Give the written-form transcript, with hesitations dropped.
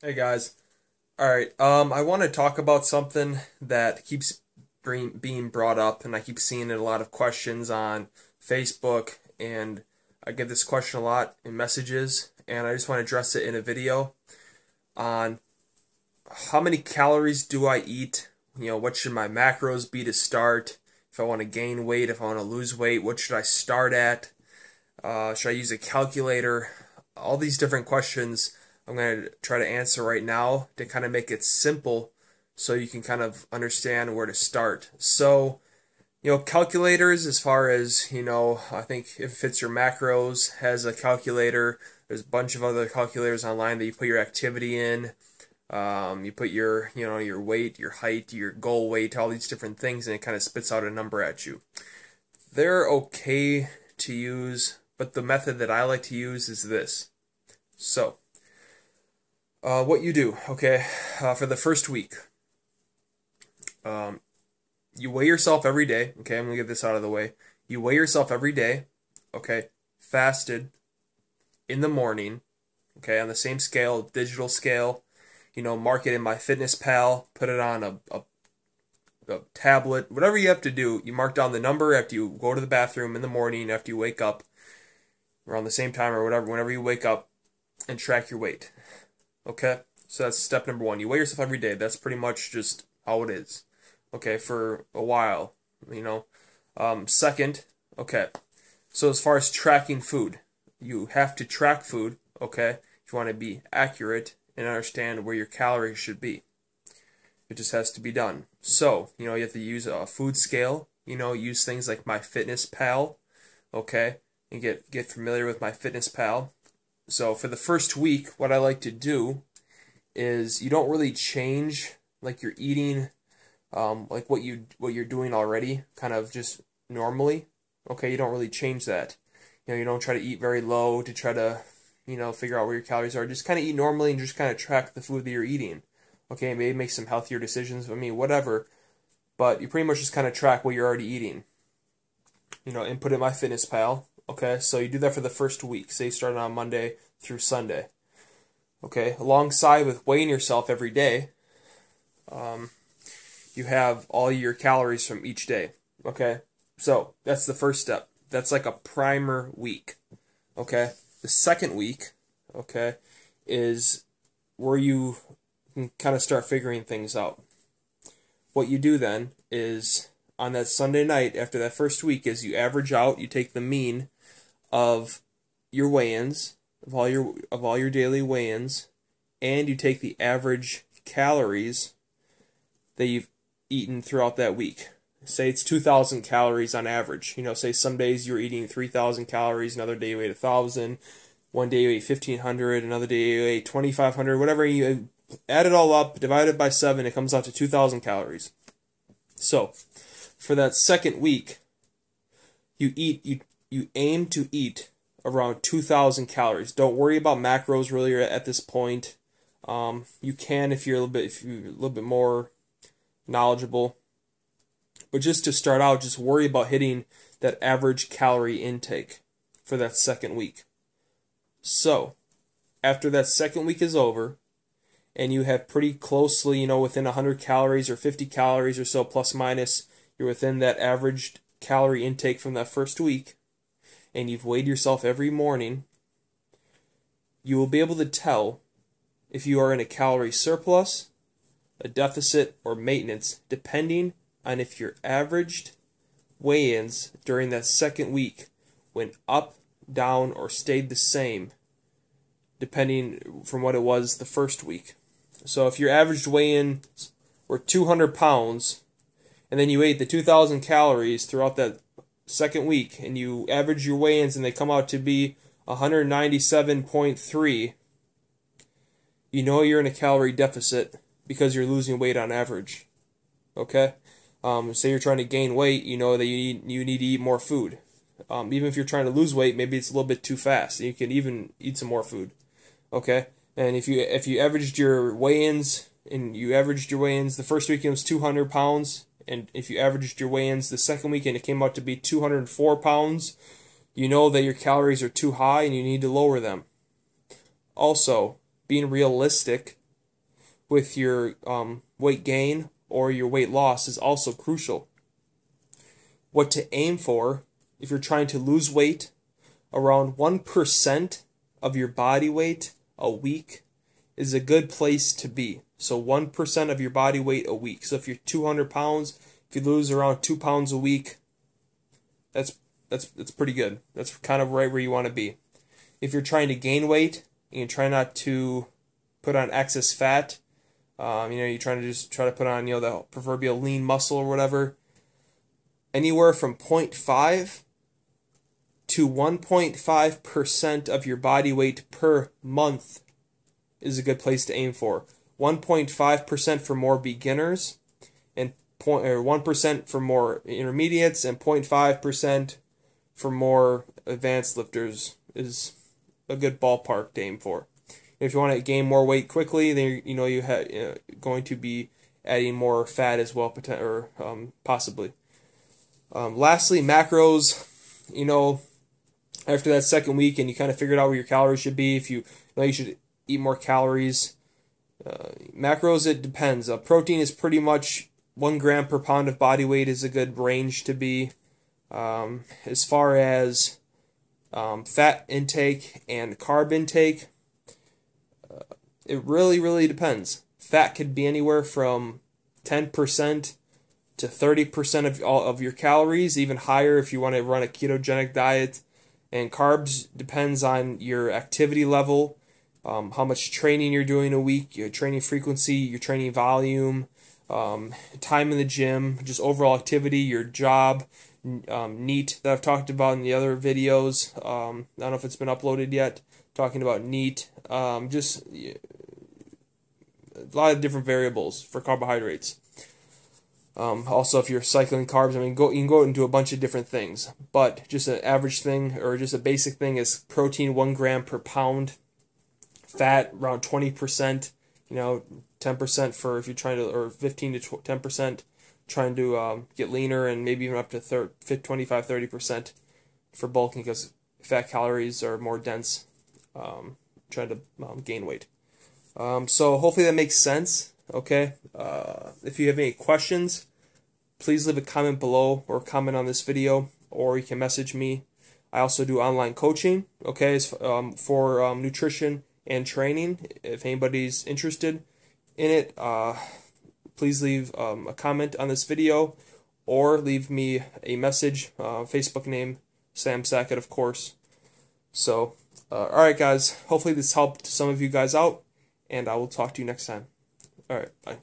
Hey guys. All right. I want to talk about something that keeps being brought up, and I keep seeing it a lot of questions on Facebook, and I get this question a lot in messages, and I just want to address it in a video on how many calories do I eat? What should my macros be to start? If I want to gain weight, if I want to lose weight, what should I start at? Should I use a calculator? All these different questions I'm going to try to answer right now to kind of make it simple so you can kind of understand where to start. So, calculators, as far as, I think if it fits your macros, has a calculator. There's a bunch of other calculators online that you put your activity in. You put your weight, your height, your goal weight, all these different things, and it kind of spits out a number at you. They're okay to use, but the method that I like to use is this. So, what you do, okay, for the first week, um, you weigh yourself every day. Okay, I'm gonna get this out of the way. You weigh yourself every day, okay, fasted in the morning, okay, on the same scale, digital scale. Mark it in MyFitnessPal, put it on a tablet, whatever you have to do. You mark down the number after you go to the bathroom in the morning, after you wake up, around the same time or whatever, whenever you wake up, and track your weight. Okay? So that's step number one. You weigh yourself every day. That's pretty much just how it is. Okay, for a while, Second, okay. So as far as tracking food, you have to track food, okay, if you want to be accurate and understand where your calories should be. It just has to be done. So, you have to use a food scale, use things like MyFitnessPal, okay, and get familiar with MyFitnessPal. So for the first week, what I like to do is you don't really change like you're eating, like what you're doing already, kind of just normally. Okay, you don't really change that. You don't try to eat very low to try to, figure out where your calories are. Just kind of eat normally and just kind of track the food that you're eating. Okay, maybe make some healthier decisions. I mean, whatever. But you pretty much just kind of track what you're already eating. Input in MyFitnessPal. Okay, so you do that for the first week. Say you started on Monday through Sunday. Okay, alongside with weighing yourself every day, you have all your calories from each day. Okay, so that's the first step. That's like a primer week. Okay, the second week, okay, is where you can kind of start figuring things out. What you do then is on that Sunday night after that first week is you average out, you take the mean of your weigh-ins, of all your daily weigh-ins, and you take the average calories that you've eaten throughout that week. Say it's 2,000 calories on average. Say some days you're eating 3,000 calories, another day you ate 1,000, one day you ate 1,500, another day you ate 2,500, whatever. You add it all up, divide it by 7, it comes out to 2,000 calories. So, for that second week, you aim to eat around 2,000 calories. Don't worry about macros really at this point. You can if you're a little bit more knowledgeable. But just to start out, just worry about hitting that average calorie intake for that second week. So, after that second week is over, and you have pretty closely, within 100 calories or 50 calories or so, plus minus, you're within that average calorie intake from that first week, and you've weighed yourself every morning, you will be able to tell if you are in a calorie surplus, a deficit, or maintenance, depending on if your averaged weigh-ins during that second week went up, down, or stayed the same, depending from what it was the first week. So if your averaged weigh-ins were 200 pounds, and then you ate the 2,000 calories throughout that second week, and you average your weigh-ins and they come out to be 197.3, you're in a calorie deficit because you're losing weight on average. Okay? Say you're trying to gain weight, you know that you need to eat more food. Even if you're trying to lose weight, maybe it's a little bit too fast. You can even eat some more food. Okay? And if you averaged your weigh-ins the first weekend was 200 pounds, and if you averaged your weigh-ins the second weekend it came out to be 204 pounds, you know that your calories are too high and you need to lower them. Also, being realistic, with your weight gain or your weight loss is also crucial. What to aim for if you're trying to lose weight, around 1% of your body weight a week is a good place to be. So 1% of your body weight a week. So if you're 200 pounds, if you lose around 2 pounds a week, that's pretty good. That's kind of right where you want to be. If you're trying to gain weight and you try not to put on excess fat, you're trying to just try to put on the proverbial lean muscle or whatever, anywhere from 0.5 to 1.5% of your body weight per month is a good place to aim for. 1.5% for more beginners, and 1% for more intermediates, and 0.5% for more advanced lifters is a good ballpark to aim for. If you want to gain more weight quickly, then you're going to be adding more fat as well, possibly. Lastly, macros. After that second week and you kind of figured out where your calories should be, if you should eat more calories. Macros, it depends. Protein is pretty much 1 gram per pound of body weight is a good range to be. As far as fat intake and carb intake, it really depends. Fat could be anywhere from 10% to 30% of all of your calories, even higher if you want to run a ketogenic diet. And carbs depends on your activity level, how much training you're doing a week, your training frequency, your training volume, time in the gym, just overall activity, your job, NEAT that I've talked about in the other videos. I don't know if it's been uploaded yet, talking about NEAT. Just a lot of different variables for carbohydrates. Also, if you're cycling carbs, you can go into a bunch of different things. But just an average thing, or just a basic thing, is protein 1 gram per pound, fat around 20%, 10% for if you're trying to, or 15 to 10% trying to get leaner, and maybe even up to 25-30% for bulking, because fat calories are more dense trying to gain weight. So hopefully that makes sense. Okay. If you have any questions, please leave a comment below or comment on this video, or you can message me. I also do online coaching, okay, for nutrition and training. If anybody's interested in it, please leave a comment on this video, or leave me a message. Facebook name, Sam Sackett, of course. So, alright guys, hopefully this helped some of you guys out, and I will talk to you next time. Alright, bye.